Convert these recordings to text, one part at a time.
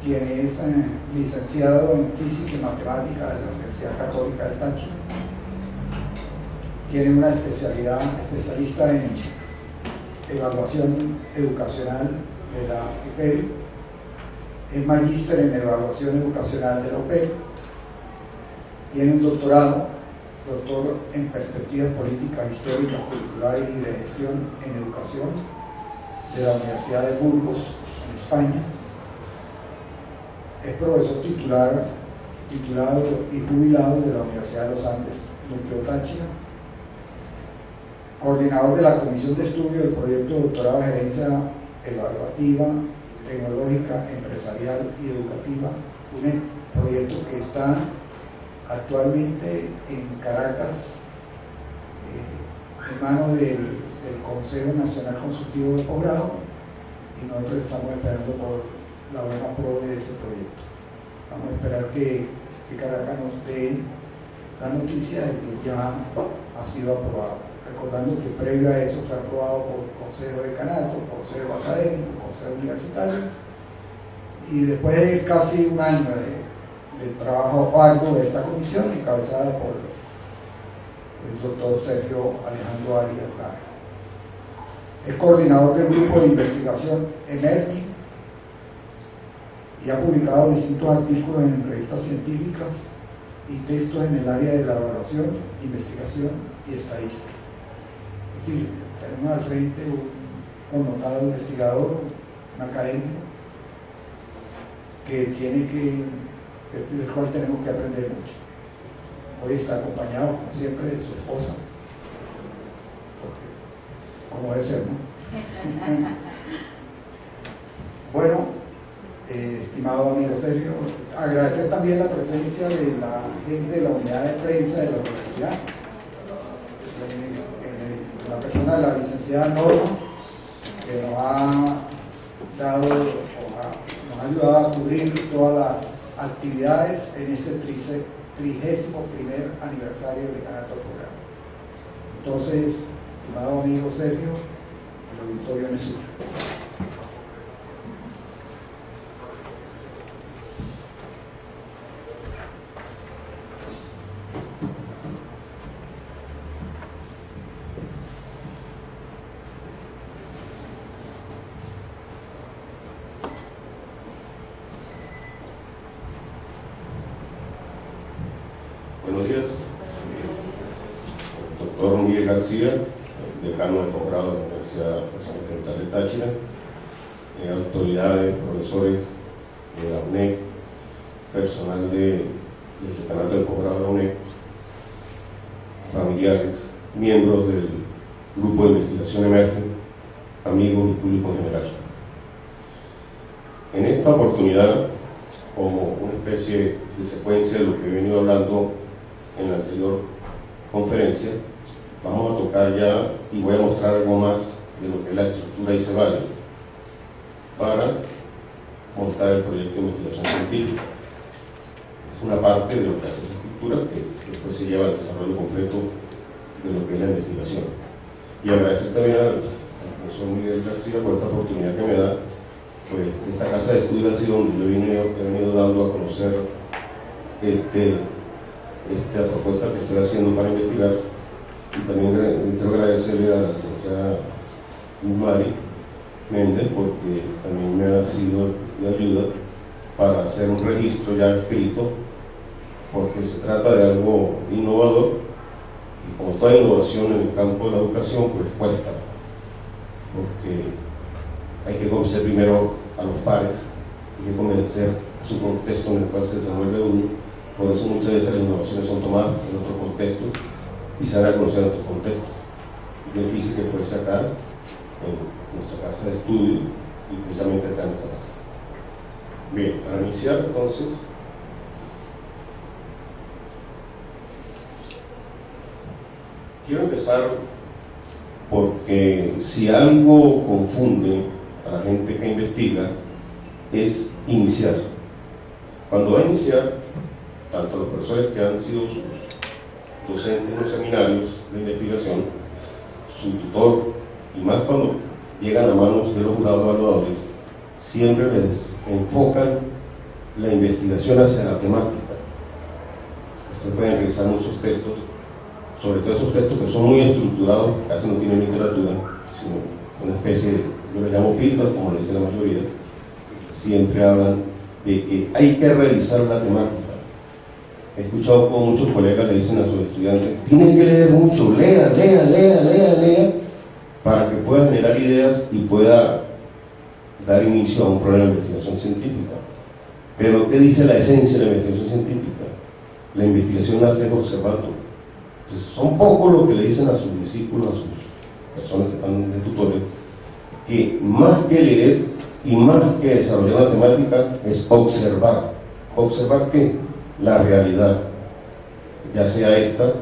quien es licenciado en Física y Matemática de la Universidad Católica del Táchira. Tiene una especialista en evaluación educacional de la UPEL, es magíster en evaluación educacional de la UPEL, tiene un doctor en perspectivas políticas, históricas, curriculares y de gestión en educación de la Universidad de Burgos, en España. Es profesor titulado y jubilado de la Universidad de los Andes, Núcleo Táchira, coordinador de la Comisión de Estudio del Proyecto de Doctorado de Gerencia Evaluativa, Tecnológica, Empresarial y Educativa, un proyecto que está actualmente en Caracas, en manos del Consejo Nacional Consultivo de Posgrado, y nosotros estamos esperando por la buena prueba de ese proyecto. Vamos a esperar que Caracas nos dé la noticia de que ya ha sido aprobado. Recordando que previo a eso fue aprobado por Consejo de Decanato, Consejo Académico, Consejo Universitario, y después de casi un año de trabajo arduo de esta comisión, encabezada por el doctor Sergio Alejandro Arias Lara. Es coordinador del grupo de investigación Emerging y ha publicado distintos artículos en revistas científicas y textos en el área de la evaluación, investigación y estadística. Es decir, tenemos al frente un connotado investigador, un académico, del cual tenemos que aprender mucho. Hoy está acompañado, como siempre, de su esposa, como debe ser, ¿no? Bueno, estimado amigo Sergio, agradecer también la presencia de la gente de la unidad de prensa de la universidad, la persona de la licenciada Norma, que nos ha ayudado a cubrir todas las actividades en este 31º aniversario del decanato del programa. Entonces, estimado amigo Sergio, el auditorio es suyo. Buenos días. Doctor Miguel García, decano de posgrado de la Universidad Nacional Occidental de Táchira, autoridades, profesores de la UNED, personal del decanato de posgrado de la UNED, familiares, miembros del grupo de investigación Emerging, amigos y público en general. En esta oportunidad, como una especie de secuencia de lo que he venido hablando en la anterior conferencia, vamos a tocar ya y voy a mostrar algo más de lo que es la estructura ICEVALE para montar el proyecto de investigación científica. Es una parte de lo que hace esa estructura que después se lleva al desarrollo completo de lo que es la investigación. Y agradecer también al profesor Miguel García por esta oportunidad que me da. Pues esta casa de estudios ha sido donde yo he venido dando a conocer esta propuesta que estoy haciendo para investigar, y también quiero agradecerle a la licenciada Mari Méndez porque también me ha sido de ayuda para hacer un registro ya escrito, porque se trata de algo innovador y como toda innovación en el campo de la educación pues cuesta, porque hay que conocer primero a los pares, hay que convencer a su contexto en el cual se desenvuelve uno. Por eso muchas veces las innovaciones son tomadas en otro contexto y se dan a conocer en otro contexto. Yo quise que fuese acá, en nuestra casa de estudio, y precisamente acá en esta parte. Bien, para iniciar entonces, quiero empezar porque si algo confunde a la gente que investiga es iniciar. Cuando va a iniciar, tanto los profesores que han sido sus docentes en los seminarios de investigación, su tutor, y más cuando llegan a manos de los jurados evaluadores, siempre les enfocan la investigación hacia la temática. Ustedes pueden revisar muchos textos, sobre todo esos textos que son muy estructurados, que casi no tienen literatura, sino una especie de, yo lo llamo píldora, como le dice la mayoría, siempre hablan de que hay que revisar la temática. He escuchado como muchos colegas le dicen a sus estudiantes, tienen que leer mucho, lea, para que pueda generar ideas y pueda dar inicio a un problema de investigación científica. Pero ¿qué dice la esencia de la investigación científica? La investigación nace observando. Entonces, son pocos los que le dicen a sus discípulos, a sus personas que están de tutores, que más que leer y más que desarrollar una temática es observar. ¿Observar qué? La realidad, ya sea esta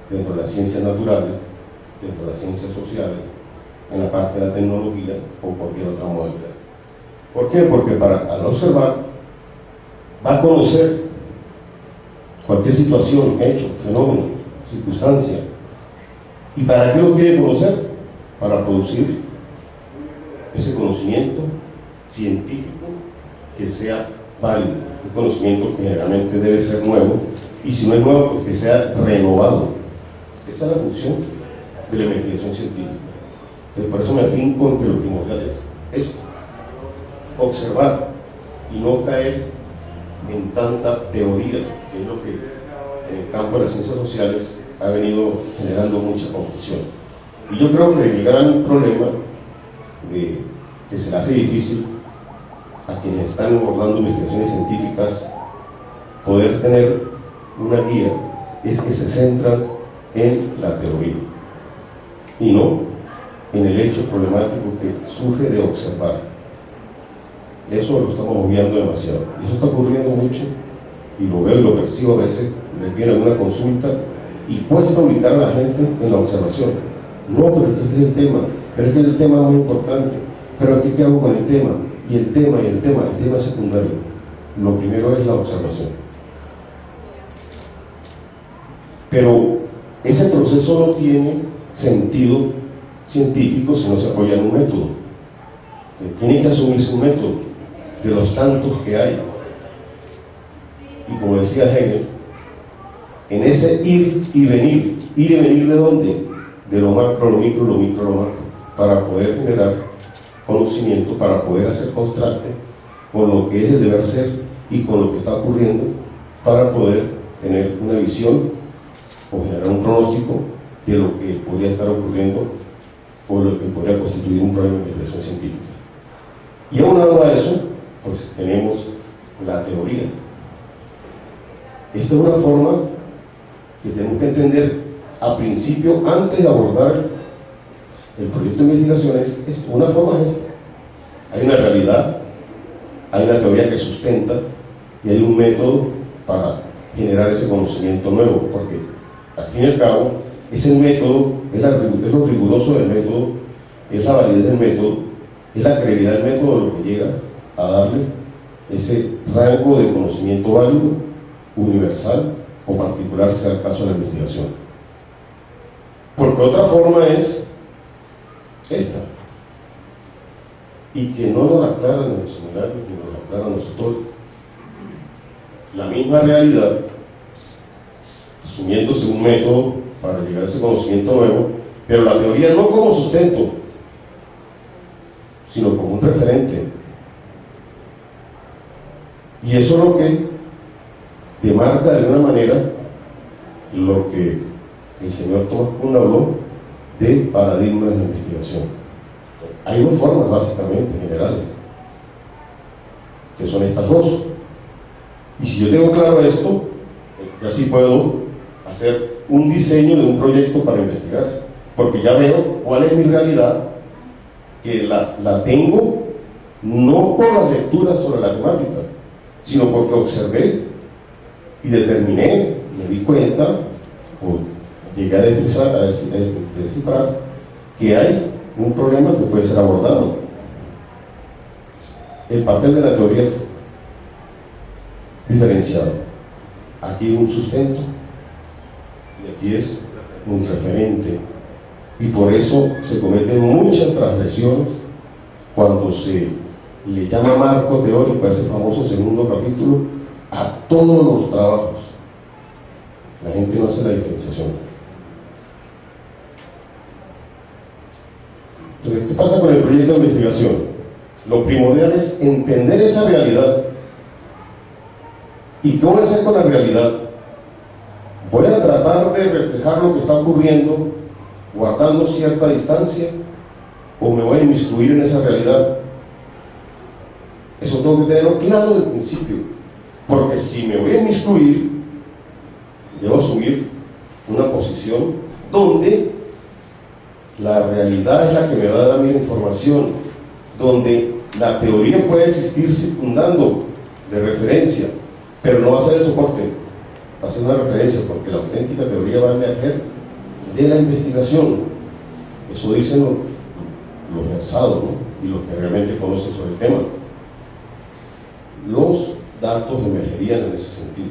dentro de las ciencias naturales, dentro de las ciencias sociales, en la parte de la tecnología o cualquier otra modalidad. ¿Por qué? Porque al observar va a conocer cualquier situación, hecho, fenómeno, circunstancia. ¿Y para qué lo quiere conocer? Para producir ese conocimiento científico que sea válido, un conocimiento que generalmente debe ser nuevo, y si no es nuevo, pues que sea renovado. Esa es la función de la investigación científica. Entonces, por eso me afinco en que lo primordial es esto: observar y no caer en tanta teoría, que es lo que en el campo de las ciencias sociales ha venido generando mucha confusión. Y yo creo que el gran problema que se le hace difícil a quienes están abordando investigaciones científicas poder tener una guía es que se centran en la teoría y no en el hecho problemático que surge de observar. Eso lo estamos obviando demasiado. Y eso está ocurriendo mucho, y lo veo y lo percibo a veces. Me viene alguna consulta y cuesta ubicar a la gente en la observación. No, pero es que este es el tema, pero es que el tema es muy importante, pero aquí ¿qué hago con el tema? Y el tema es secundario. Lo primero es la observación. Pero ese proceso no tiene sentido científico si no se apoya en un método. Tiene que asumirse un método de los tantos que hay. Y como decía Hegel, en ese ir y venir ¿de dónde? De lo macro a lo micro, lo micro a lo macro, para poder generar conocimiento, para poder hacer contraste con lo que es el deber ser y con lo que está ocurriendo, para poder tener una visión o generar un pronóstico de lo que podría estar ocurriendo o lo que podría constituir un problema de investigación científica. Y aunado a eso, pues tenemos la teoría. Esta es una forma que tenemos que entender a principio, antes de abordar el proyecto de investigaciones. Una forma es esta: hay una realidad, hay una teoría que sustenta y hay un método para generar ese conocimiento nuevo, porque al fin y al cabo es el método, es lo riguroso del método, es la validez del método, es la credibilidad del método lo que llega a darle ese rango de conocimiento válido, universal o particular, sea el caso de la investigación. Porque otra forma es esta, y que no nos aclaran en los seminarios ni nos aclaran los tutores. La misma realidad, asumiéndose un método para llegar a ese conocimiento nuevo, pero la teoría no como sustento, sino como un referente. Y eso es lo que demarca de alguna manera lo que el señor Thomas Kuhn habló de paradigmas de investigación. Hay dos formas básicamente generales, que son estas dos. Y si yo tengo claro esto, ya sí puedo hacer un diseño de un proyecto para investigar, porque ya veo cuál es mi realidad, que la tengo no por la lectura sobre la temática, sino porque observé y determiné, me di cuenta, o llegué a descifrar que hay un problema que puede ser abordado. El papel de la teoría es diferenciado. Aquí hay un sustento y aquí es un referente, y por eso se cometen muchas transgresiones cuando se le llama marco teórico a ese famoso segundo capítulo a todos los trabajos. La gente no hace la diferenciación. Entonces, ¿qué pasa con el proyecto de investigación? Lo primordial es entender esa realidad. ¿Y qué voy a hacer con la realidad? ¿Voy a tratar de reflejar lo que está ocurriendo guardando cierta distancia o me voy a inmiscuir en esa realidad? Eso tengo que tenerlo claro desde el principio, porque si me voy a inmiscuir, debo asumir una posición donde la realidad es la que me va a dar mi información, donde la teoría puede existir secundando de referencia, pero no va a ser el soporte, va a ser una referencia, porque la auténtica teoría va a emerger de la investigación. Eso dicen los versados, ¿no? Y los que realmente conocen sobre el tema. Los datos emergerían en ese sentido.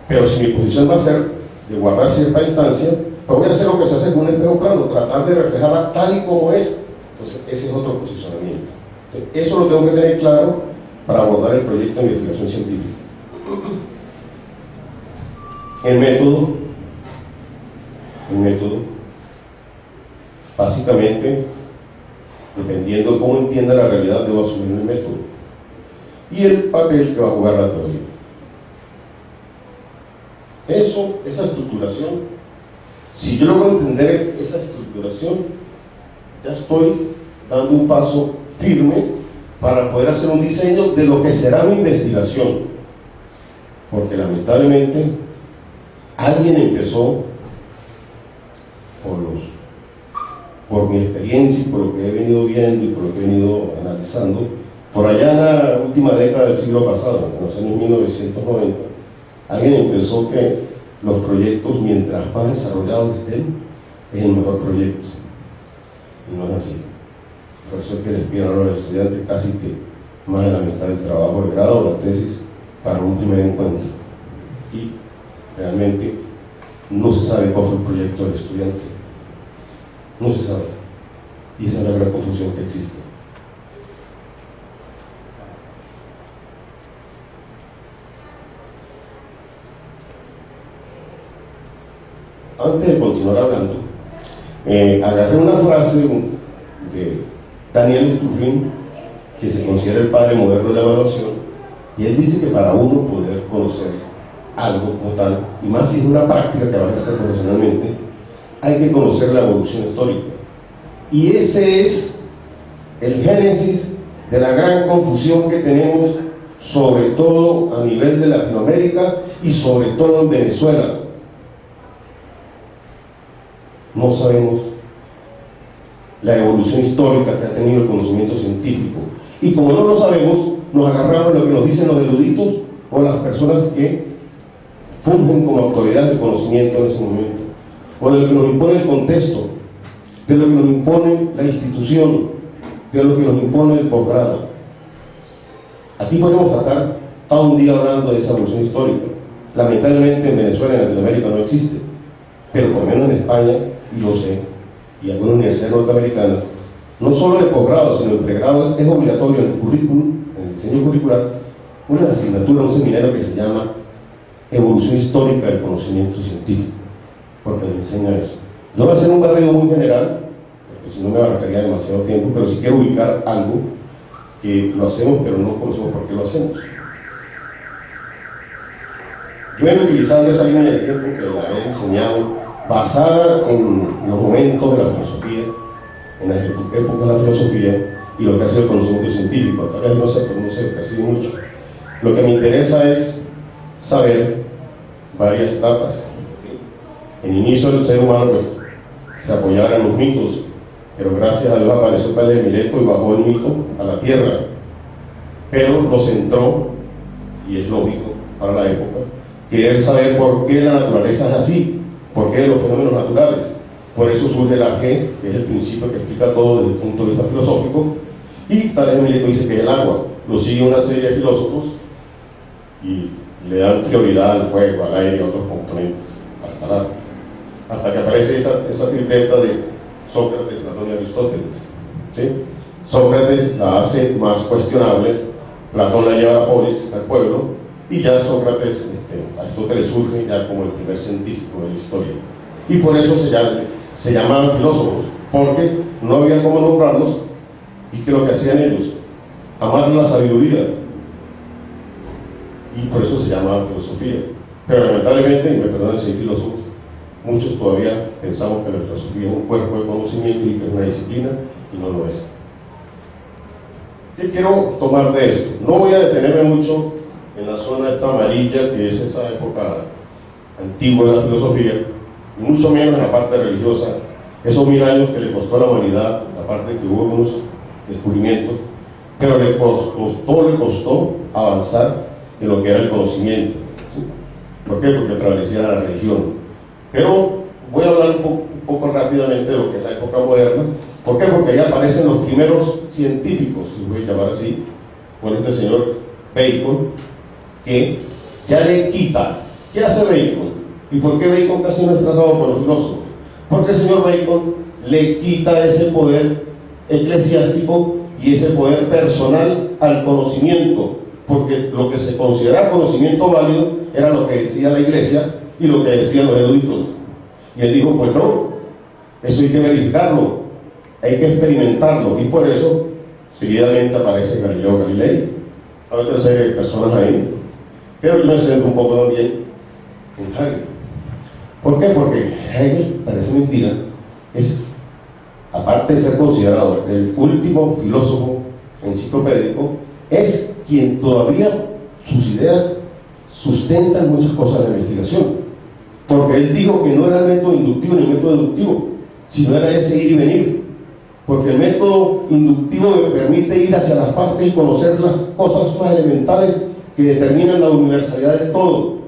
Pero si mi posición va a ser de guardar cierta distancia, pues voy a hacer lo que se hace con un espejo plano, tratar de reflejarla tal y como es. Entonces ese es otro posicionamiento. Entonces, eso lo tengo que tener claro para abordar el proyecto de investigación científica. El método, básicamente, dependiendo de cómo entienda la realidad, debo asumir el método y el papel que va a jugar la teoría. Esa estructuración, si yo logro entender esa estructuración, ya estoy dando un paso firme para poder hacer un diseño de lo que será mi investigación, porque lamentablemente alguien empezó por mi experiencia y por lo que he venido viendo y por lo que he venido analizando, por allá en la última década del siglo pasado, en los años 1990, alguien empezó que los proyectos, mientras más desarrollados estén, es el mejor proyecto. Y no es así. Por eso es que les piden a los estudiantes casi que más de la mitad del trabajo de grado o la tesis para un primer encuentro. Y realmente no se sabe cuál fue el proyecto del estudiante. No se sabe. Y esa es la gran confusión que existe. Antes de continuar hablando, agarré una frase de Daniel Stufrin, que se considera el padre moderno de la evaluación, y él dice que para uno poder conocer algo como tal, y más si es una práctica que va a ejercer profesionalmente, hay que conocer la evolución histórica. Y ese es el génesis de la gran confusión que tenemos, sobre todo a nivel de Latinoamérica y sobre todo en Venezuela. No sabemos la evolución histórica que ha tenido el conocimiento científico, y como no lo sabemos, nos agarramos de lo que nos dicen los eruditos o las personas que fungen como autoridad del conocimiento en ese momento, o de lo que nos impone el contexto, de lo que nos impone la institución, de lo que nos impone el posgrado. Aquí podemos tratar todo un día hablando de esa evolución histórica. Lamentablemente en Venezuela y en Latinoamérica no existe, pero por lo menos en España, y lo sé, y algunas universidades norteamericanas, no solo de posgrado, sino de pregrado, es obligatorio en el currículum, en el diseño curricular, una asignatura, un seminario que se llama Evolución Histórica del Conocimiento Científico, porque nos enseña eso. No va a ser un barrido muy general, porque si no me abarcaría demasiado tiempo, pero sí quiero ubicar algo que lo hacemos, pero no conocemos por qué lo hacemos. Yo he utilizado esa línea de tiempo que la he diseñado basada en los momentos de la filosofía, en las épocas de la filosofía y lo que ha sido el conocimiento científico. Tal vez no sé, pero no sé, casi mucho. Lo que me interesa es saber varias etapas. El inicio del ser humano se apoyaba en los mitos, pero gracias a Dios apareció Tales de Mileto y bajó el mito a la tierra, pero lo centró, y es lógico para la época, querer saber por qué la naturaleza es así, por qué los fenómenos naturales. Por eso surge el arjé, que es el principio que explica todo desde el punto de vista filosófico, y Tales de Mileto dice que es el agua. Lo sigue una serie de filósofos y le dan prioridad al fuego, al aire y a otros componentes, hasta el arte, hasta que aparece esa tripleta de Sócrates, Platón y Aristóteles, ¿sí? Sócrates la hace más cuestionable, Platón la lleva a la polis, al pueblo, y ya Sócrates, Aristóteles surge ya como el primer científico de la historia. Y por eso se llamaban filósofos, porque no había cómo nombrarlos, y que lo que hacían ellos, amar la sabiduría, y por eso se llamaba filosofía. Pero lamentablemente, y me perdonen si hay filósofos, muchos todavía pensamos que la filosofía es un cuerpo de conocimiento y que es una disciplina, y no lo es. ¿Qué quiero tomar de esto? No voy a detenerme mucho en la zona esta amarilla, que es esa época antigua de la filosofía, y mucho menos en la parte religiosa, esos 1000 años que le costó a la humanidad, aparte de que hubo unos descubrimientos, pero le costó avanzar en lo que era el conocimiento. ¿Sí? ¿Por qué? Porque prevalecía la religión. Pero voy a hablar un poco rápidamente de lo que es la época moderna. ¿Por qué? Porque ahí aparecen los primeros científicos, si voy a llamar así, con este señor Bacon, que ya le quita. ¿Qué hace Bacon? ¿Y por qué Bacon casi no es tratado por los filósofos? Porque el señor Bacon le quita ese poder eclesiástico y ese poder personal al conocimiento, porque lo que se consideraba conocimiento válido era lo que decía la iglesia y lo que decían los eruditos. Y él dijo, pues no, eso hay que verificarlo, hay que experimentarlo, y por eso seguidamente aparece Galileo Galilei. Hay otra serie de personas ahí, pero yo me centro un poco también en Hegel. ¿Por qué? Porque Hegel, parece mentira, es, aparte de ser considerado el último filósofo enciclopédico, es quien todavía sus ideas sustentan muchas cosas de la investigación, porque él dijo que no era el método inductivo ni el método deductivo, sino era ese ir y venir, porque el método inductivo me permite ir hacia las partes y conocer las cosas más elementales que determinan la universalidad de todo,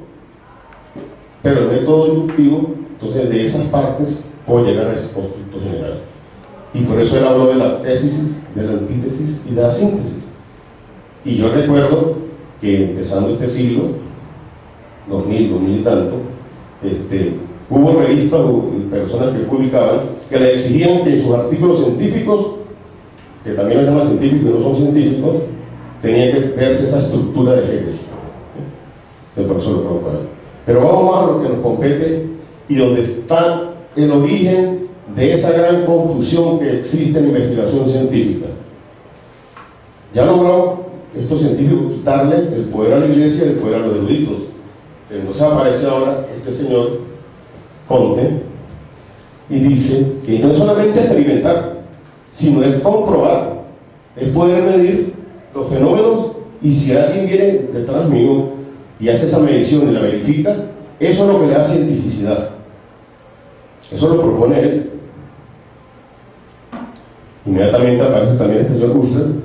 pero el método inductivo, entonces de esas partes puedo llegar a ese constructo general, y por eso él habló de la tesis, de la antítesis y de la síntesis. Y yo recuerdo que empezando este siglo, 2000 y tanto, hubo revistas o personas que publicaban que le exigían que en sus artículos científicos, que también los llaman científicos y no son científicos, tenía que verse esa estructura de Hegel, del profesor Prabhupada. Pero vamos más a lo que nos compete y donde está el origen de esa gran confusión que existe en la investigación científica. Ya logró estos científicos quitarle el poder a la iglesia y el poder a los eruditos. Entonces aparece ahora este señor Conte y dice que no es solamente experimentar, sino es comprobar, es poder medir los fenómenos, y si alguien viene detrás mío y hace esa medición y la verifica, eso es lo que le da cientificidad. Eso lo propone él. Inmediatamente aparece también el señor Husserl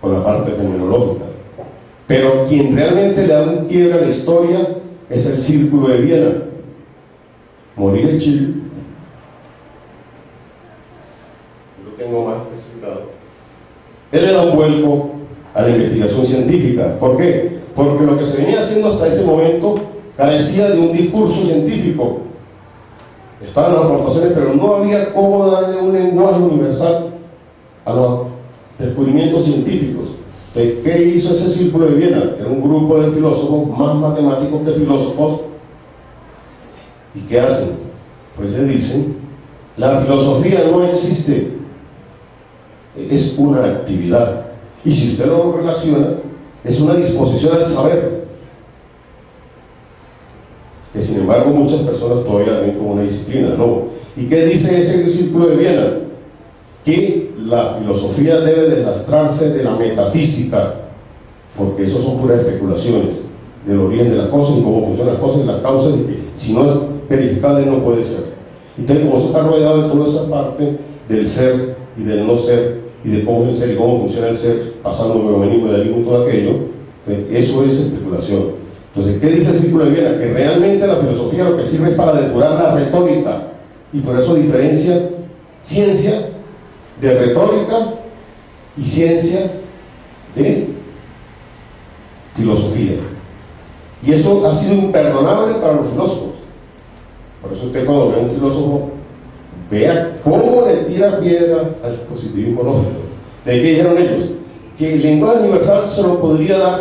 con la parte fenomenológica. Pero quien realmente le da un quiebre a la historia es el Círculo de Viena. Maurice Schill, lo tengo más especificado, él le da un vuelco a la investigación científica. ¿Por qué? Porque lo que se venía haciendo hasta ese momento carecía de un discurso científico. Estaban las aportaciones, pero no había cómo darle un lenguaje universal a los descubrimientos científicos. ¿Qué hizo ese Círculo de Viena? Era un grupo de filósofos, más matemáticos que filósofos. ¿Y qué hacen? Pues le dicen, la filosofía no existe, es una actividad, y si usted lo relaciona, es una disposición al saber, que sin embargo muchas personas todavía ven como una disciplina. No. ¿Y qué dice ese Círculo de Viena? Que la filosofía debe deslastrarse de la metafísica, porque eso son puras especulaciones del origen de las cosas y cómo funcionan las cosas y las causas, y que si no es verificable no puede ser. Entonces, como se está rodeado de toda esa parte del ser y del no ser, y de cómo es el ser y cómo funciona el ser, pasando por el humanismo, idealismo y todo aquello, eso es especulación. Entonces, ¿qué dice el Círculo de Viena? Que realmente la filosofía lo que sirve es para depurar la retórica, y por eso diferencia ciencia de retórica y ciencia de filosofía. Y eso ha sido imperdonable para los filósofos. Por eso usted, cuando ve a un filósofo, vea cómo le tira piedra al positivismo lógico. ¿De qué dijeron ellos? Que el lenguaje universal se lo podría dar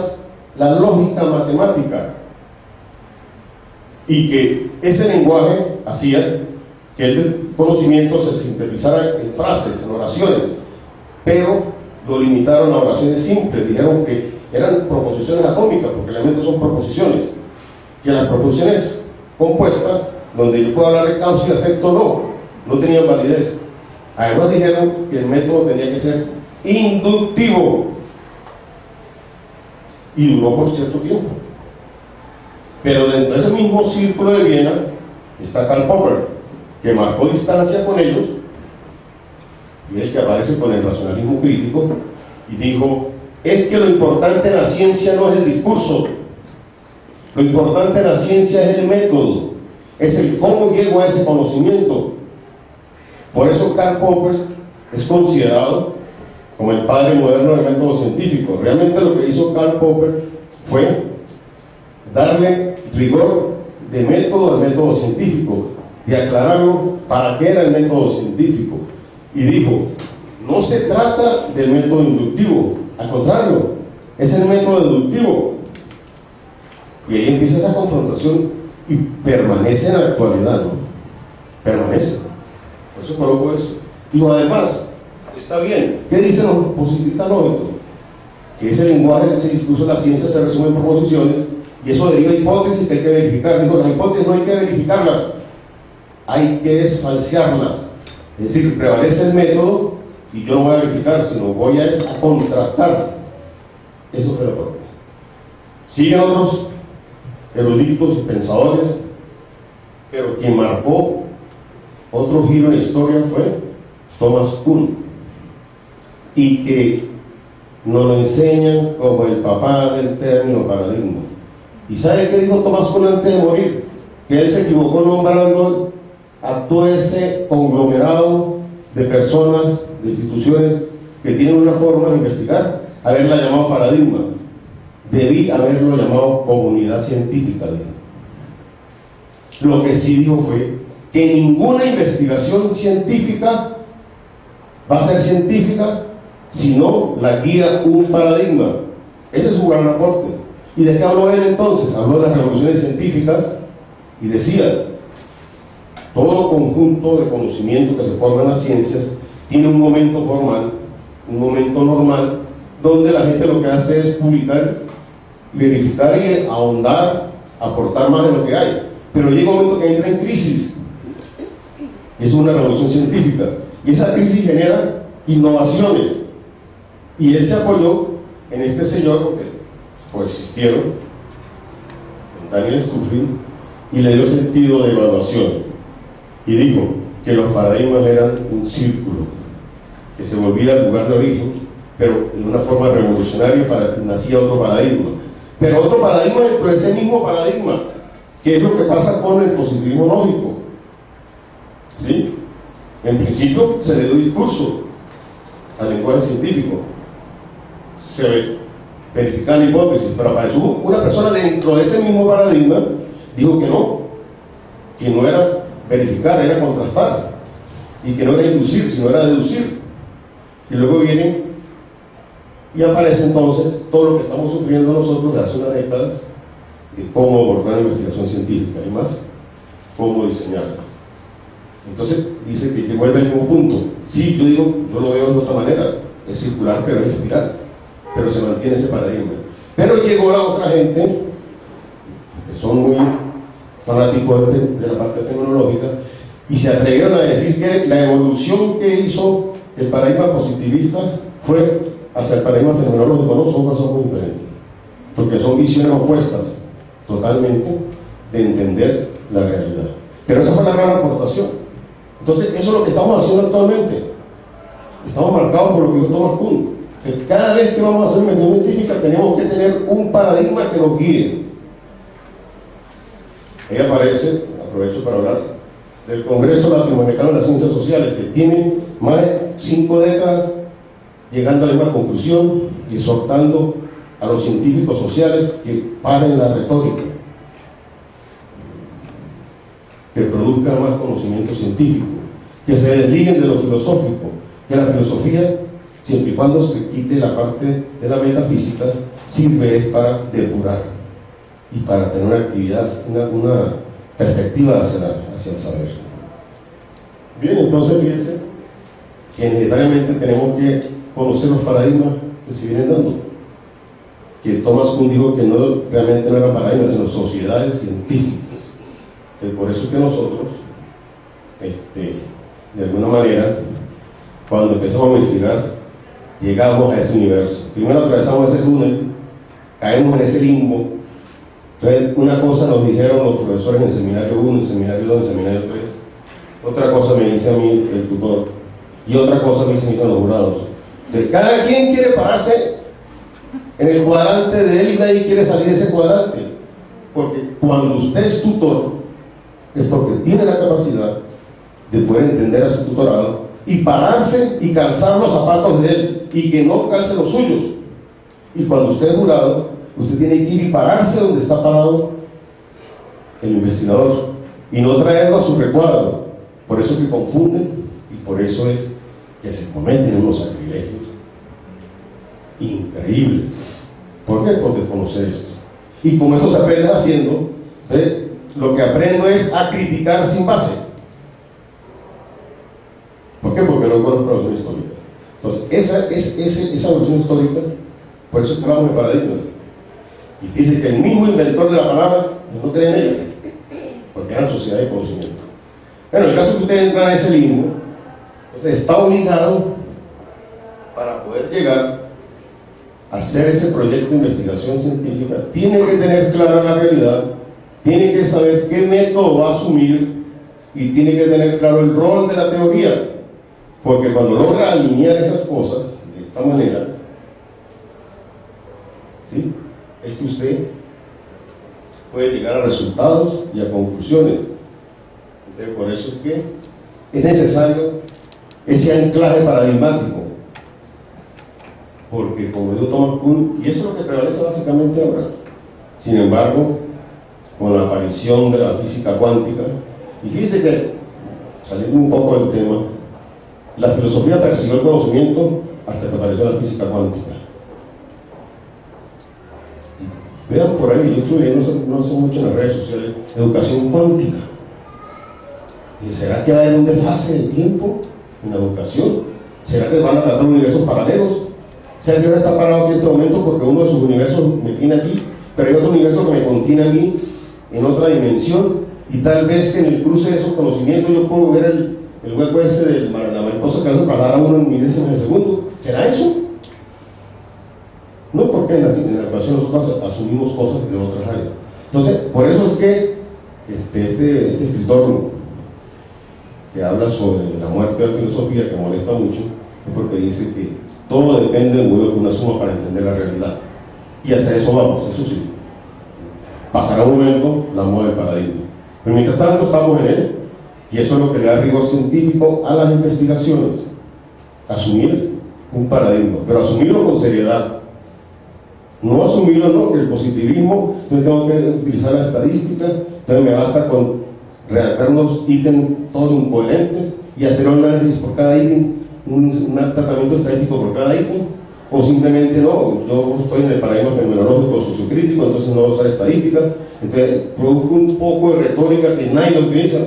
la lógica matemática, y que ese lenguaje hacía que el conocimiento se sintetizara en frases, en oraciones, pero lo limitaron a oraciones simples. Dijeron que eran proposiciones atómicas, porque elementos son proposiciones, que las proposiciones compuestas, donde yo puedo hablar de causa y efecto, no tenían validez. Además dijeron que el método tenía que ser inductivo, y duró por cierto tiempo. Pero dentro de ese mismo círculo de Viena está Karl Popper, que marcó distancia con ellos, y es el que aparece con el racionalismo crítico, y dijo: es que lo importante en la ciencia no es el discurso, lo importante en la ciencia es el método, es el cómo llego a ese conocimiento. Por eso Karl Popper es considerado como el padre moderno del método científico. Realmente lo que hizo Karl Popper fue darle rigor de método al método científico, de aclararlo para qué era el método científico, y dijo: no se trata del método inductivo, al contrario, es el método deductivo. Y ahí empieza esta confrontación y permanece en la actualidad, ¿no? Permanece. Por eso coloco eso. Digo, además, está bien, ¿qué dicen los positivistas lógicos? Que ese lenguaje, ese discurso de la ciencia se resume en proposiciones, y eso deriva de hipótesis que hay que verificar. Digo, las hipótesis no hay que verificarlas, hay que desfalsearlas. Es decir, prevalece el método y yo no voy a verificar, sino voy a contrastar. Eso fue lo propio. Siguen otros eruditos y pensadores, pero quien marcó otro giro en la historia fue Thomas Kuhn, y que nos lo enseñan como el papá del término paradigma. ¿Y sabe qué dijo Thomas Kuhn antes de morir? Que él se equivocó nombrando a todo ese conglomerado de personas, de instituciones que tienen una forma de investigar, haberla llamado paradigma. Debí haberlo llamado comunidad científica. Lo que sí dijo fue que ninguna investigación científica va a ser científica si no la guía un paradigma. Ese es su gran aporte. ¿Y de qué habló él entonces? Habló de las revoluciones científicas y decía: todo conjunto de conocimiento que se forma en las ciencias tiene un momento formal, un momento normal, donde la gente lo que hace es publicar, verificar y ahondar, aportar más de lo que hay. Pero llega un momento que entra en crisis, y es una revolución científica, y esa crisis genera innovaciones, y él se apoyó en este señor, porque coexistieron, en Daniel Stuffield, y le dio sentido de evaluación, y dijo que los paradigmas eran un círculo que se volvía al lugar de origen, pero en una forma revolucionaria, para que nacía otro paradigma. Pero otro paradigma dentro de ese mismo paradigma, que es lo que pasa con el positivismo lógico. ¿Sí? En principio se le dio discurso al lenguaje científico, se verificaba la hipótesis, pero apareció una persona dentro de ese mismo paradigma, dijo que no era verificar, era contrastar, y que no era inducir, sino era deducir. Y luego viene y aparece entonces todo lo que estamos sufriendo nosotros de hace unas décadas, de cómo abordar la investigación científica, y más, cómo diseñarla. Entonces dice que vuelve al mismo punto. Sí, yo lo veo de otra manera, es circular, pero es espiral, pero se mantiene ese paradigma. Pero llegó la otra gente, que son muy fanáticos de la parte tecnológica, y se atrevieron a decir que la evolución que hizo el paradigma positivista fue hacia el paradigma fenomenológico. No, son cosas muy diferentes, porque son visiones opuestas totalmente de entender la realidad. Pero esa fue la gran aportación. Entonces, eso es lo que estamos haciendo actualmente. Estamos marcados por lo que dijo Thomas Kuhn, que cada vez que vamos a hacer investigación científica tenemos que tener un paradigma que nos guíe. Ahí aparece, aprovecho para hablar del Congreso Latinoamericano de las Ciencias Sociales, que tiene más de 5 décadas llegando a la misma conclusión y exhortando a los científicos sociales que paren la retórica, que produzcan más conocimiento científico, que se desliguen de lo filosófico, que la filosofía siempre y cuando se quite la parte de la metafísica, sirve para depurar y para tener una actividad, una perspectiva hacia el saber. Bien, entonces fíjense que necesariamente tenemos que conocer los paradigmas que se vienen dando. Que Thomas Kuhn dijo que realmente no eran paradigmas, sino sociedades científicas. Por eso es que nosotros, de alguna manera, cuando empezamos a investigar, llegamos a ese universo. Primero atravesamos ese túnel, caemos en ese limbo. Entonces, una cosa nos dijeron los profesores en seminario 1, en seminario 2, en seminario 3. Otra cosa me dice a mí el tutor. Y otra cosa me dicen los jurados. Entonces, cada quien quiere pararse en el cuadrante de él y nadie quiere salir de ese cuadrante. Porque cuando usted es tutor, es porque tiene la capacidad de poder entender a su tutorado y pararse y calzar los zapatos de él y que no calce los suyos. Y cuando usted es jurado, usted tiene que ir y pararse donde está parado el investigador y no traerlo a su recuadro. Por eso que confunden y por eso es que se cometen unos sacrilegios increíbles. ¿Por qué? Por desconocer esto. Y como esto se aprende haciendo, lo que aprendo es a criticar sin base. ¿Por qué? Porque no conozco la evolución histórica. Entonces, esa evolución histórica, por eso hablamos de paradigma. Y dice que el mismo inventor de la palabra no cree en ella, porque eran sociedades de conocimiento. Bueno, en el caso que usted entra en ese limbo, entonces está obligado para poder llegar a hacer ese proyecto de investigación científica, tiene que tener clara la realidad, tiene que saber qué método va a asumir y tiene que tener claro el rol de la teoría, porque cuando logra alinear esas cosas de esta manera, ¿sí?, es que usted puede llegar a resultados y a conclusiones. Entonces, por eso es que es necesario ese anclaje paradigmático, porque como dijo Thomas Kuhn, y eso es lo que prevalece básicamente ahora. Sin embargo, con la aparición de la física cuántica, y fíjese que, saliendo un poco del tema, la filosofía persiguió el conocimiento hasta que apareció la física cuántica. Vean por ahí, yo estuve leyendo no sé mucho en las redes sociales, educación cuántica. ¿Y será que va a haber un desfase de tiempo en la educación? ¿Será que van a tratar universos paralelos? ¿Será que ahora está parado aquí en este momento porque uno de sus universos me tiene aquí, pero hay otro universo que me contiene a mí en otra dimensión? Y tal vez que en el cruce de esos conocimientos yo puedo ver el hueco ese de la mariposa que hace trasladar a uno en milésimas de segundo. ¿Será eso? No, porque en la educación nosotros asumimos cosas de otras áreas. Entonces, por eso es que este escritor que habla sobre la muerte de la filosofía, que molesta mucho, es porque dice que todo depende del modelo que uno asuma para entender la realidad. Y hacia eso vamos, eso sí. Pasará un momento la moda del paradigma. Pero mientras tanto estamos en él, y eso es lo que le da rigor científico a las investigaciones. Asumir un paradigma, pero asumirlo con seriedad. No asumirlo, no, que el positivismo, entonces tengo que utilizar la estadística, entonces me basta con redactar unos ítems todos incoherentes y hacer un análisis por cada ítem, un tratamiento estadístico por cada ítem, o simplemente no, yo estoy en el paradigma fenomenológico sociocrítico, entonces no voy a usar estadística, entonces produzco un poco de retórica que nadie lo utiliza.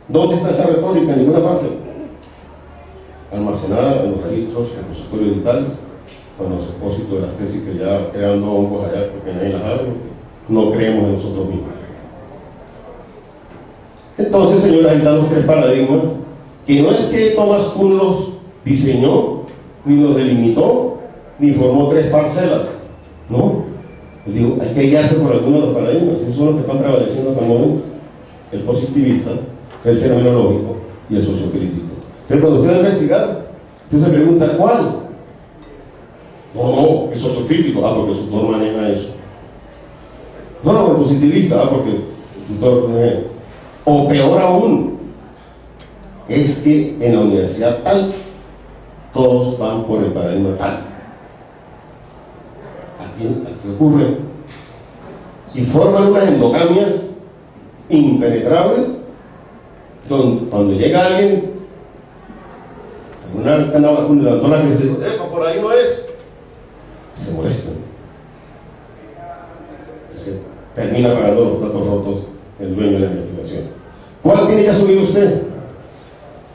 ¿Dónde está esa retórica? En ninguna parte. Almacenada en los registros, repositorios digitales, con los depósitos de las tesis que ya creando hongos allá porque nadie las abre, no creemos en nosotros mismos. Entonces, señores, ahí están los tres paradigmas, que no es que Thomas Kuhn los diseñó, ni los delimitó, ni formó tres parcelas. No, les digo, hay que guiarse por algunos de los paradigmas, esos son los que están prevaleciendo hasta el momento: el positivista, el fenomenológico y el sociocrítico. Pero cuando usted va a investigar, usted se pregunta ¿cuál? No, el sociocrítico, porque su tutor maneja eso. No, el positivista, porque el tutor maneja. O peor aún, es que en la universidad tal, todos van por el paradigma tal. Aquí ocurre. Y forman unas endogamias impenetrables, donde cuando llega alguien, una vacuna levantó la que se dijo, por ahí no es, se molestan. Entonces, termina pagando los platos rotos el dueño de la investigación. ¿Cuál tiene que asumir usted?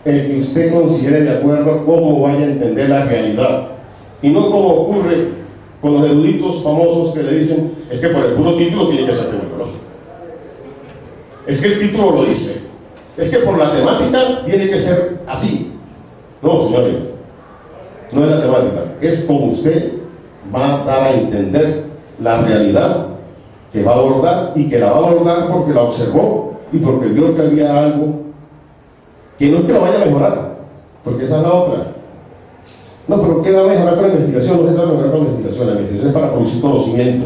El que usted considere de acuerdo a cómo vaya a entender la realidad, y no como ocurre con los eruditos famosos que le dicen, es que por el puro título tiene que ser fenomenológico, es que el título lo dice, es que por la temática tiene que ser así. No, señores, no es la temática, es como usted va a dar a entender la realidad que va a abordar, y que la va a abordar porque la observó y porque vio que había algo que no es que lo vaya a mejorar, porque esa es la otra. No, pero ¿qué va a mejorar con la investigación? No se trata de mejorar con la investigación. La investigación es para producir conocimiento.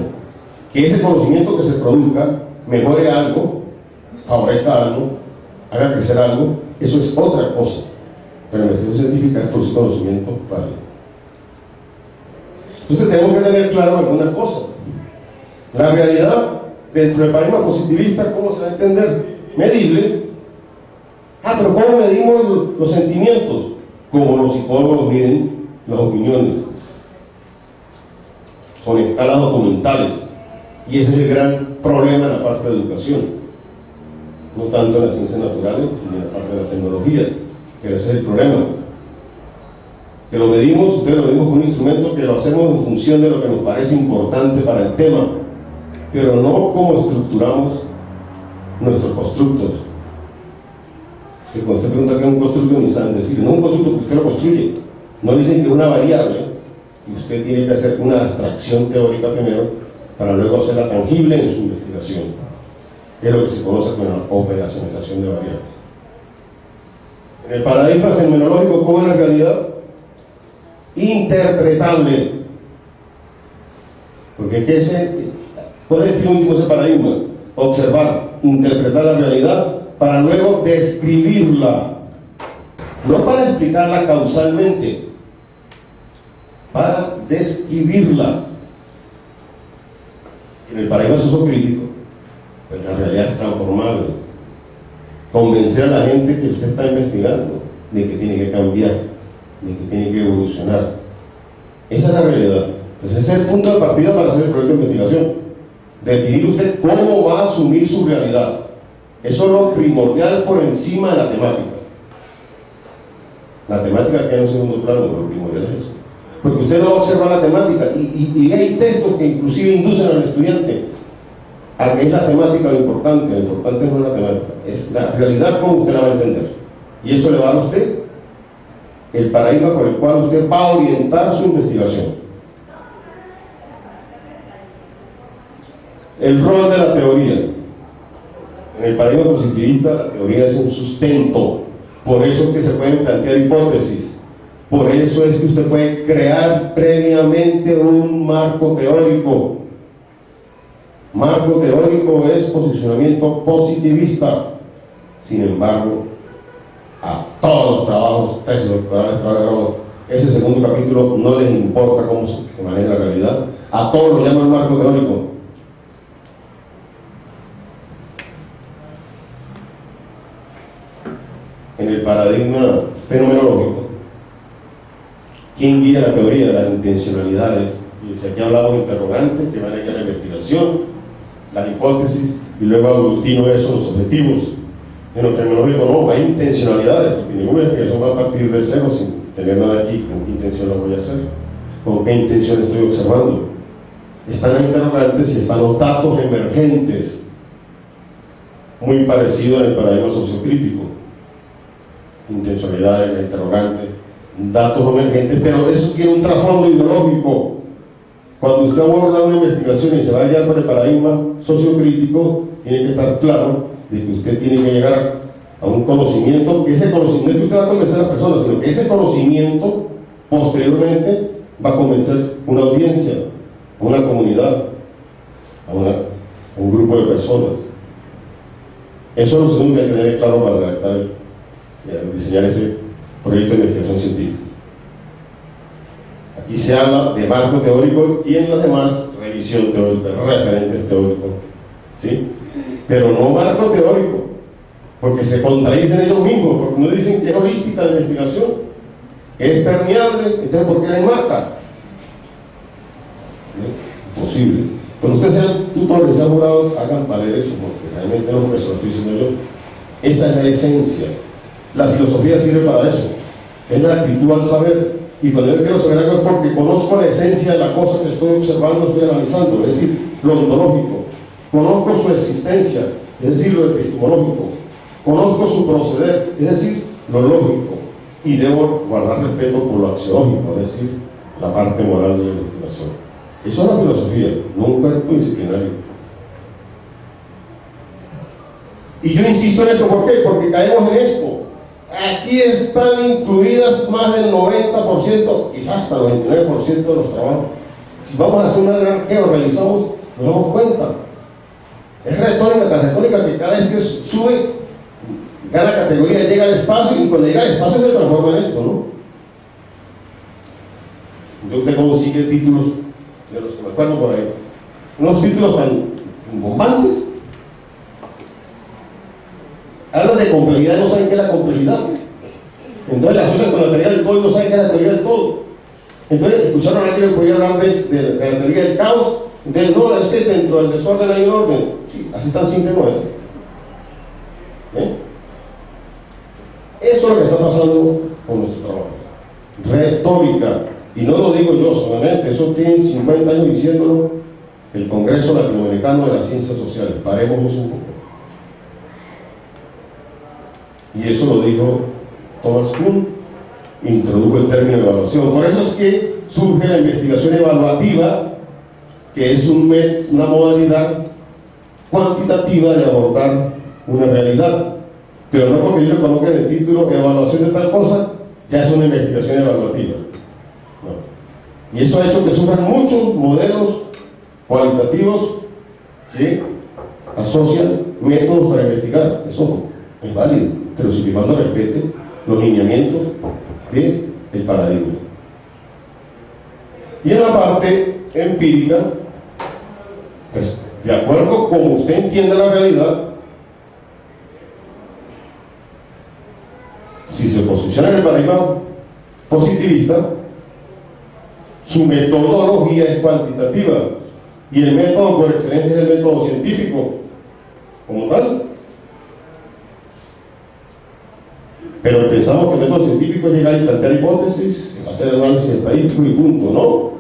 Que ese conocimiento que se produzca mejore algo, favorezca algo, haga crecer algo, eso es otra cosa. Pero la investigación científica es producir conocimiento válido. Entonces tenemos que tener claro algunas cosas. La realidad dentro del paradigma positivista, ¿cómo se va a entender? Medible. Pero ¿cómo medimos los sentimientos? Como los psicólogos miden las opiniones, con escalas documentales. Y ese es el gran problema en la parte de educación, no tanto en las ciencias naturales ni en la parte de la tecnología, que ese es el problema, que lo medimos con un instrumento que lo hacemos en función de lo que nos parece importante para el tema, pero no cómo estructuramos nuestros constructos. Que cuando usted pregunta qué es un constructo, ni saben decir, no es un constructo, que usted lo construye. No dicen que es una variable, y usted tiene que hacer una abstracción teórica primero, para luego hacerla tangible en su investigación, que es lo que se conoce como la operacionalización de variables. En el paradigma fenomenológico, ¿cómo es la realidad? Interpretable. Porque ¿cuál es el fin último de ese paradigma? Observar, interpretar la realidad para luego describirla, no para explicarla causalmente, para describirla. En el paradigma sociocrítico, pues la realidad es transformable. Convencer a la gente que usted está investigando de que tiene que cambiar, de que tiene que evolucionar. Esa es la realidad. Entonces ese es el punto de partida para hacer el proyecto de investigación. Definir usted cómo va a asumir su realidad. Eso es lo primordial por encima de la temática. La temática queda en segundo plano, lo primordial es eso. Porque usted no va a observar la temática, y hay textos que inclusive inducen al estudiante a que es la temática lo importante no es la temática, es la realidad como usted la va a entender. Y eso le va a dar a usted el paradigma por el cual usted va a orientar su investigación. El rol de la teoría. En el paradigma positivista, la teoría es un sustento. Por eso es que se pueden plantear hipótesis. Por eso es que usted puede crear previamente un marco teórico. Marco teórico es posicionamiento positivista. Sin embargo, a todos los trabajos, tesis doctorales, ese segundo capítulo no les importa cómo se maneja la realidad. A todos lo llaman marco teórico. En el paradigma fenomenológico, ¿quién guía la teoría de las intencionalidades? Y si aquí hablamos de interrogantes que van a guiar la investigación, las hipótesis, y luego aglutino eso, los objetivos. En el fenomenológico no, hay intencionalidades, porque ninguna investigación va a partir de cero sin tener nada aquí. ¿Con qué intención la voy a hacer? ¿Con qué intención estoy observando? Están las interrogantes y están los datos emergentes, muy parecido en el paradigma sociocrítico. Intencionalidades, la interrogante, datos emergentes, pero eso tiene un trasfondo ideológico. Cuando usted aborda una investigación y se va a guiar por el paradigma sociocrítico, tiene que estar claro de que usted tiene que llegar a un conocimiento, que ese conocimiento que usted va a convencer a las personas, sino que ese conocimiento posteriormente va a convencer una audiencia, a una comunidad, a un grupo de personas. Eso es lo segundo que hay que tener claro para redactar diseñar ese proyecto de investigación científica. Aquí se habla de marco teórico y en los demás revisión teórica, referentes teóricos, ¿sí? Pero no marco teórico, porque se contradicen ellos mismos, porque no dicen que es holística la investigación. que es permeable, entonces ¿por qué la enmarca? Imposible. Pero ustedes sean tutores, sean jurados, hagan valer eso, porque realmente no es lo que estoy diciendo yo. Esa es la esencia. La filosofía sirve para eso. Es la actitud al saber. Y cuando yo quiero saber algo es porque conozco la esencia de la cosa que estoy observando, estoy analizando, es decir, lo ontológico. Conozco su existencia, es decir, lo epistemológico. Conozco su proceder, es decir, lo lógico. Y debo guardar respeto por lo axiológico, es decir, la parte moral de la investigación. Eso es la filosofía, no un cuerpo disciplinario. Y yo insisto en esto, ¿por qué? Porque caemos en esto. Aquí están incluidas más del 90%, quizás hasta el 99% de los trabajos. Si vamos a hacer un arqueo, realizamos, nos damos cuenta. Es retórica, tan retórica que cada vez que sube, gana categoría, llega al espacio, y cuando llega al espacio se transforma en esto, ¿no? Yo tengo consigue títulos, de los que me acuerdo por ahí, unos títulos tan bombantes. Hablan de complejidad, no saben qué es la complejidad. Entonces la asocian con la teoría del todo y no saben qué es la teoría del todo. Entonces escucharon a alguien que podía hablar de la teoría del caos. Entonces no, es que dentro del desorden hay un orden. Sí, así tan simple no es. Eso es lo que está pasando con nuestro trabajo. Retórica. Y no lo digo yo solamente, eso tiene 50 años diciéndolo el Congreso Latinoamericano de las Ciencias Sociales. Parémonos un poco. Y eso lo dijo Thomas Kuhn, introdujo el término de evaluación. Por eso es que surge la investigación evaluativa, que es una modalidad cuantitativa de abordar una realidad. Pero no porque yo le coloque en el título evaluación de tal cosa, ya es una investigación evaluativa. No. Y eso ha hecho que surjan muchos modelos cualitativos que asocian métodos para investigar. Eso es válido, pero siempre y cuando respete los lineamientos del paradigma. Y en la parte empírica, pues de acuerdo como usted entienda la realidad, si se posiciona en el paradigma positivista, su metodología es cuantitativa y el método por excelencia es el método científico como tal. Pero pensamos que el método científico es llegar y plantear hipótesis, hacer análisis estadístico y punto. No.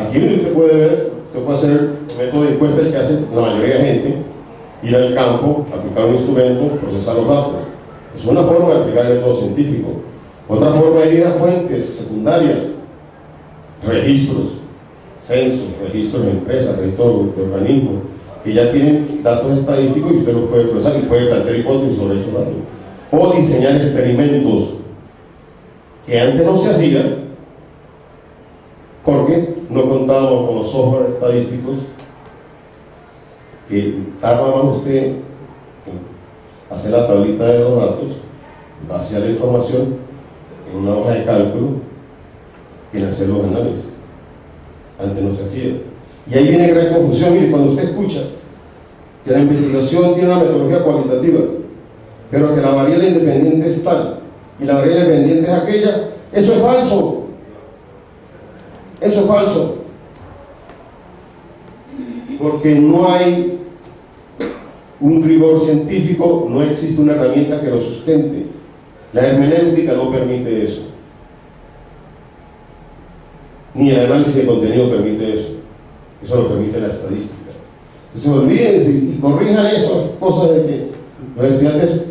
Aquí usted puede ver, usted puede hacer el método de encuestas que hace la mayoría de gente, ir al campo, aplicar un instrumento, procesar los datos. Es una forma de aplicar el método científico. Otra forma es ir a fuentes secundarias, registros, censos, registros de empresas, registros de organismos, que ya tienen datos estadísticos y usted los puede procesar y puede plantear hipótesis sobre esos datos. O diseñar experimentos que antes no se hacían porque no contábamos con los software estadísticos que tarda más usted en hacer la tablita de los datos, vaciar la información en una hoja de cálculo, que en hacer los análisis. Antes no se hacía. Y ahí viene gran confusión. Mire, cuando usted escucha que la investigación tiene una metodología cualitativa, pero que la variable independiente es tal y la variable dependiente es aquella, eso es falso. Eso es falso. Porque no hay un rigor científico, no existe una herramienta que lo sustente. La hermenéutica no permite eso. Ni el análisis de contenido permite eso. Eso lo permite la estadística. Entonces olvídense y corrijan eso, cosas de que los estudiantes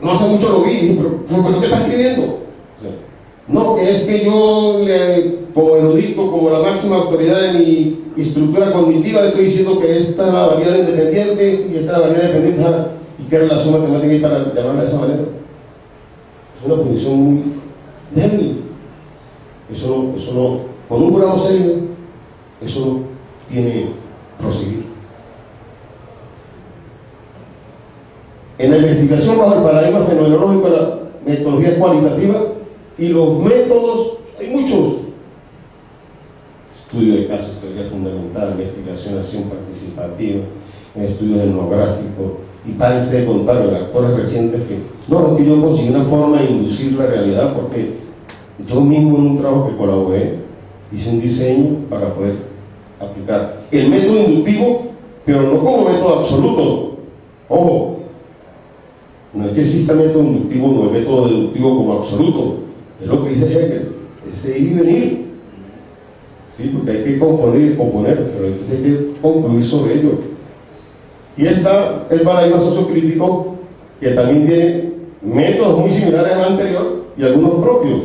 no hace mucho lo vi, pero ¿qué está escribiendo? O sea, no, que es que yo, como erudito, como la máxima autoridad de mi estructura cognitiva, le estoy diciendo que esta es la variable independiente y esta es la variable dependiente, y qué relación matemática hay para llamarla de esa manera. Es una posición muy débil. Eso no, con un jurado serio, eso no tiene proseguir. En la investigación bajo el paradigma fenomenológico de la metodología cualitativa y los métodos, hay muchos. Estudio de casos, teoría fundamental, investigación, acción participativa, estudios etnográficos, y para usted contar los actores recientes que no, es que yo conseguí una forma de inducir la realidad porque Yo mismo en un trabajo que colaboré, hice un diseño para poder aplicar el método inductivo, pero no como método absoluto. Ojo, no es que exista método inductivo, no es método deductivo como absoluto. Es lo que dice Hegel, es ir y venir. Sí, porque hay que componer y componer, pero entonces hay que concluir sobre ello. Y está el paradigma sociocrítico, que también tiene métodos muy similares al anterior y algunos propios.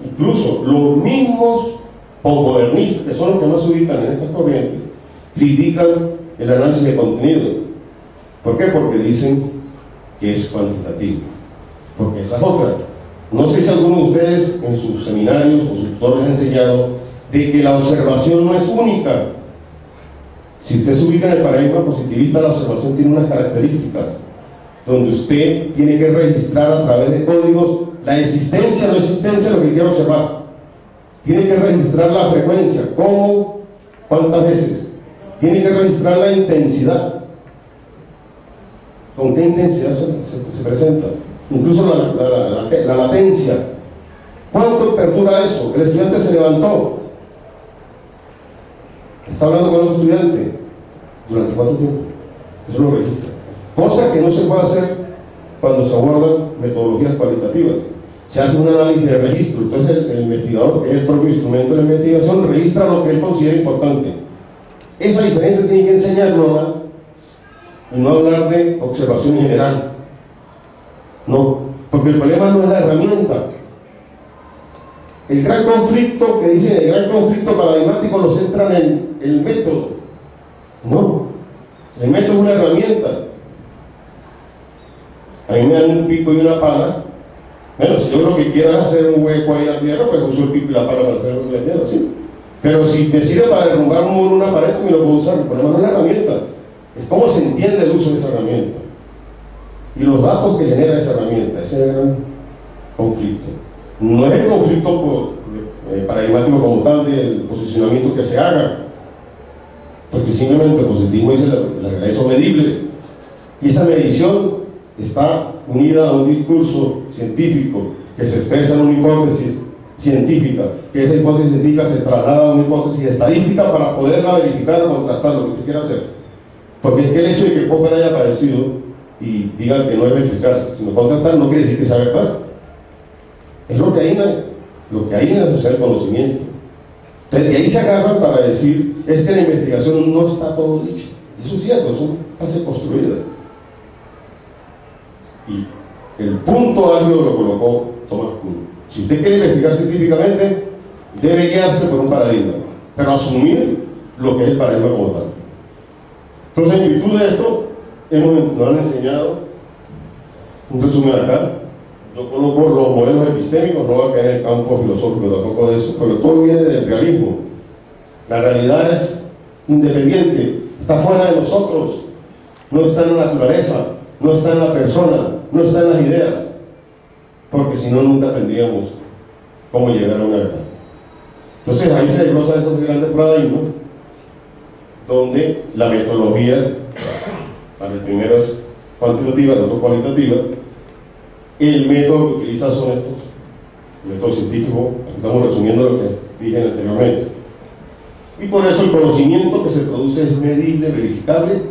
Incluso los mismos posmodernistas, que son los que más se ubican en estas corrientes, critican el análisis de contenido. ¿Por qué? Porque dicen que es cuantitativo. Porque esa es otra. No sé si alguno de ustedes en sus seminarios o sus tutores han enseñado de que la observación no es única. Si usted se ubica en el paradigma positivista, la observación tiene unas características donde usted tiene que registrar a través de códigos la existencia o no existencia de lo que quiere observar. Tiene que registrar la frecuencia, cómo, cuántas veces. Tiene que registrar la intensidad, con qué intensidad se presenta. Incluso la latencia. ¿Cuánto perdura eso? El estudiante se levantó, está hablando con otro estudiante, ¿durante cuánto tiempo? Eso lo registra. Cosa que no se puede hacer cuando se abordan metodologías cualitativas. Se hace un análisis de registro, entonces el investigador, que es el propio instrumento de la investigación, registra lo que él considera importante. Esa diferencia tiene que enseñarlo, y no hablar de observación en general. No, porque el problema no es la herramienta. El gran conflicto que dicen, el gran conflicto paradigmático lo centran en el método. No, el método es una herramienta. A mí me dan un pico y una pala. Bueno, si yo lo que quiero es hacer un hueco ahí en la tierra, pues uso el pico y la pala para hacer lo que la tierra, sí. Pero si me sirve para derrumbar un muro, una pared, me lo puedo usar. El problema no es la herramienta, es cómo se entiende el uso de esa herramienta y los datos que genera esa herramienta. Ese es el gran conflicto. No es el conflicto paradigmático como tal del posicionamiento que se haga, porque simplemente el positivismo dice las realidades son medibles, y esa medición está unida a un discurso científico que se expresa en una hipótesis científica, que esa hipótesis científica se traslada a una hipótesis estadística para poderla verificar o contrastar lo que usted quiera hacer. Porque es que el hecho de que Popper haya padecido y diga que no es verificarse, sino contrastar, no quiere decir que sea verdad. Es lo que hay en la sociedad del conocimiento. Entonces, de ahí se agarran para decir, es que la investigación no está todo dicho. Eso es cierto, son fases construidas. Y el punto álgido lo colocó Thomas Kuhn. Si usted quiere investigar científicamente, debe guiarse por un paradigma, pero asumir lo que es el paradigma como tal. Entonces, en virtud de esto, nos han enseñado un resumen acá. Yo coloco los modelos epistémicos, no va a caer en el campo filosófico tampoco de eso, pero todo viene del realismo. La realidad es independiente, está fuera de nosotros, no está en la naturaleza, no está en la persona, no está en las ideas, porque si no nunca tendríamos cómo llegar a una verdad. Entonces ahí se desglosan estos grandes paradigmas, donde la metodología, para el primero es cuantitativa, el otro cualitativa. El método que utiliza son estos, el método científico. Aquí estamos resumiendo lo que dije anteriormente. Y por eso el conocimiento que se produce es medible, verificable,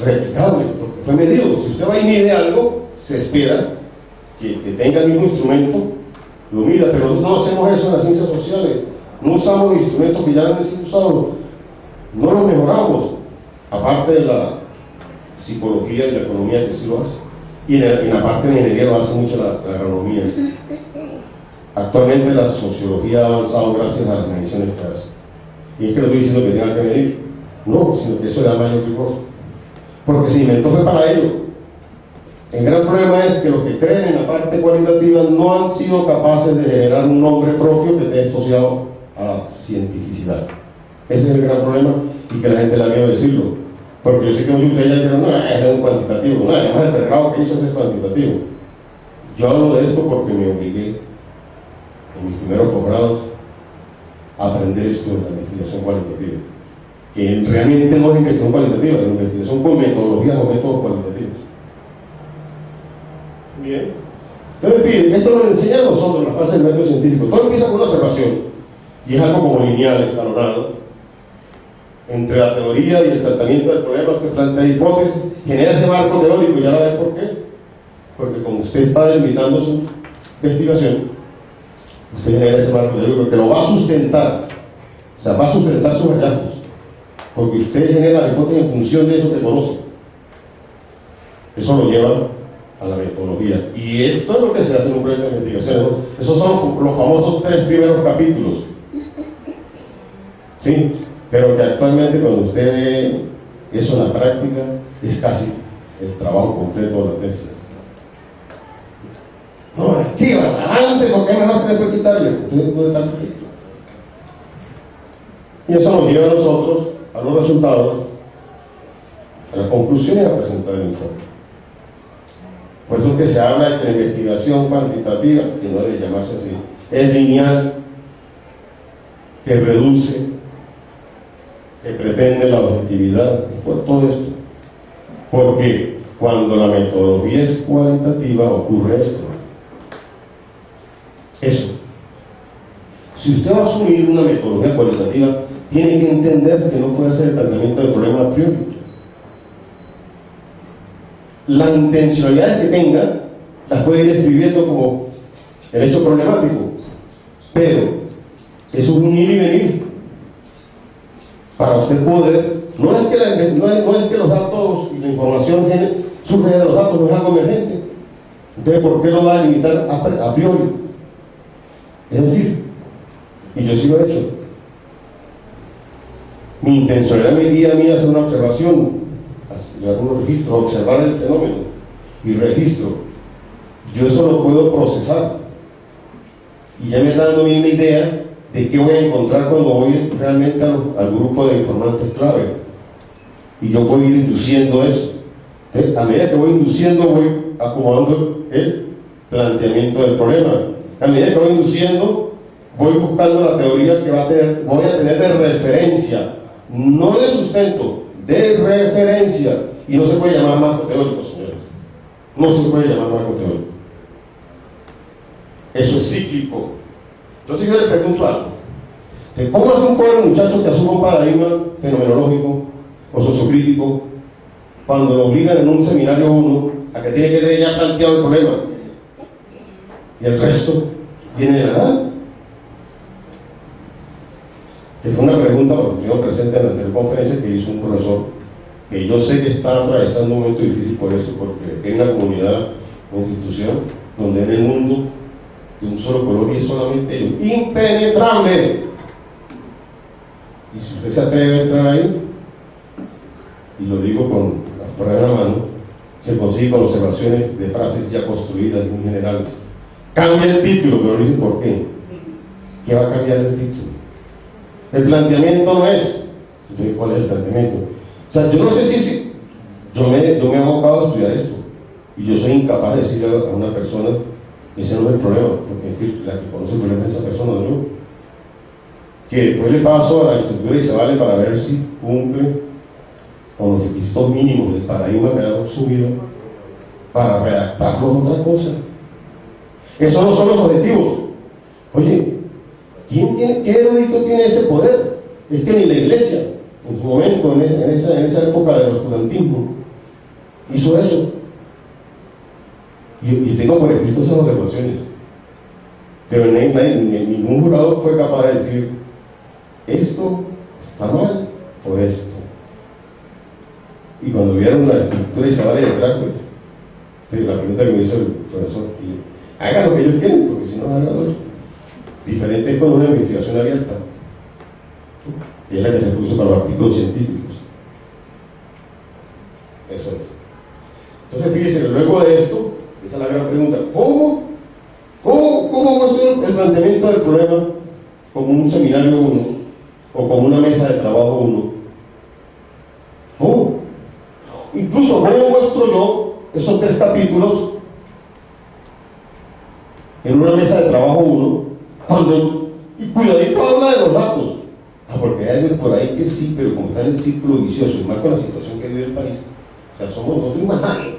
replicable, porque fue medido. Si usted va y mide algo, se espera que tenga el mismo instrumento, lo mida, pero nosotros no hacemos eso en las ciencias sociales. No usamos los instrumentos que ya han sido usados, no los mejoramos, aparte de la psicología y la economía que sí lo hace. Y en la parte de ingeniería lo hace mucho la agronomía. Actualmente la sociología ha avanzado gracias a las mediciones que hace. Y es que no estoy diciendo que tenga que medir, no, sino que eso le da mayor rigor. Porque se inventó fue para ello. El gran problema es que los que creen en la parte cualitativa no han sido capaces de generar un nombre propio que esté asociado a la cientificidad. Ese es el gran problema, y que la gente le da miedo decirlo. Porque yo sé que muchos de ustedes ya dijeron, no, es un cuantitativo, no, además el pregrado que hizo ese cuantitativo. Yo hablo de esto porque me obligué en mis primeros posgrados a aprender esto de la investigación cualitativa, que realmente no es investigación cualitativa, es investigación con metodologías o métodos cualitativos. Bien, Entonces, fíjense, esto nos enseña a nosotros la fase del método científico. Todo empieza con una observación, y es algo como lineal, escalonado. Entre la teoría y el tratamiento del problema, usted plantea hipótesis, genera ese marco teórico, ya la ves por qué. Porque como usted está delimitando su investigación, usted genera ese marco teórico que lo va a sustentar, o sea, va a sustentar sus hallazgos, porque usted genera la hipótesis en función de eso que conoce. Eso lo lleva a la metodología. Y esto es lo que se hace en un proyecto de investigación. Esos son los famosos 3 primeros capítulos. ¿Sí? Pero que actualmente cuando usted ve eso en la práctica, es casi el trabajo completo de la tesis. No, escriba, balance, porque es mejor que después quitarle. Entonces, ¿dónde está el proyecto? Y eso nos lleva a nosotros a los resultados, a la conclusión y a presentar el informe. Por eso es que se habla de que la investigación cuantitativa, que no debe llamarse así, es lineal, que reduce, que pretende la objetividad, por todo esto. Porque cuando la metodología es cualitativa ocurre esto. Eso. Si usted va a asumir una metodología cualitativa, tiene que entender que no puede hacer el planteamiento del problema a priori. Las intencionalidades que tenga las puede ir escribiendo como el hecho problemático, pero eso es un ir y venir para usted poder. No es que los datos y la información surge de los datos, no es algo emergente. Entonces, ¿por qué lo va a limitar a priori? Es decir, y yo sí lo he hecho, mi intencionalidad me guía a mí a hacer una observación, hacer unos registros, observar el fenómeno y registro. Yo eso lo puedo procesar y ya me está dando a mí una idea de qué voy a encontrar cuando voy realmente al grupo de informantes clave, y yo voy a ir induciendo eso. Entonces, a medida que voy induciendo, voy acomodando el planteamiento del problema. A medida que voy induciendo, voy buscando la teoría que voy a tener de referencia, no de sustento, de referencia. Y no se puede llamar marco teórico, señores. No se puede llamar marco teórico. Eso es cíclico. Entonces yo le pregunto algo. ¿Cómo hace un pobre muchacho que asume un paradigma fenomenológico o sociocrítico cuando lo obligan en un seminario 1 a que tiene que tener ya planteado el problema? Y el resto viene de la nada. Que fue una pregunta porque yo presente en la teleconferencia que hizo un profesor que yo sé que está atravesando un momento difícil por eso, porque tiene una comunidad, una institución donde en el mundo de un solo color y es solamente ellos, impenetrable. Y si usted se atreve a entrar ahí, y lo digo con las pruebas en la mano, se consigue con observaciones de frases ya construidas muy generales. Cambia el título, pero no dice por qué. ¿Qué va a cambiar el título? El planteamiento no es. Entonces, ¿cuál es el planteamiento? O sea, yo no sé si yo me he abocado a estudiar esto y yo soy incapaz de decirle a una persona, ese no es el problema, porque es que la que conoce el problema es esa persona, no yo. Que después le paso a la estructura y se vale para ver si cumple con los requisitos mínimos del paradigma que ha asumido para redactarlo en otra cosa. Esos no son los objetivos. Oye, ¿qué erudito tiene ese poder? Es que ni la iglesia, en su momento, en esa época del oscurantismo, hizo eso. Y tengo por escrito esas observaciones. Pero ningún jurado fue capaz de decir, esto está mal por esto. Y cuando vieron la estructura y se vale detrás, pues, la pregunta que me hizo el profesor, hagan lo que ellos quieren, porque si no, hagan lo otro. Diferente es con una investigación abierta, y es la que se puso para los artículos científicos. Eso es. Entonces, fíjense, luego de esto, esa es la gran pregunta: ¿cómo muestro el planteamiento del problema como un seminario 1 o como una mesa de trabajo 1? ¿Cómo? Incluso, ¿cómo muestro yo esos 3 capítulos en una mesa de trabajo 1? Y cuidadito habla de los datos. Porque hay algo por ahí que sí, pero como está en el círculo vicioso, y más con la situación que vive el país, o sea, somos nosotros y más nadie.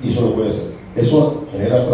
Y eso no puede ser. Eso genera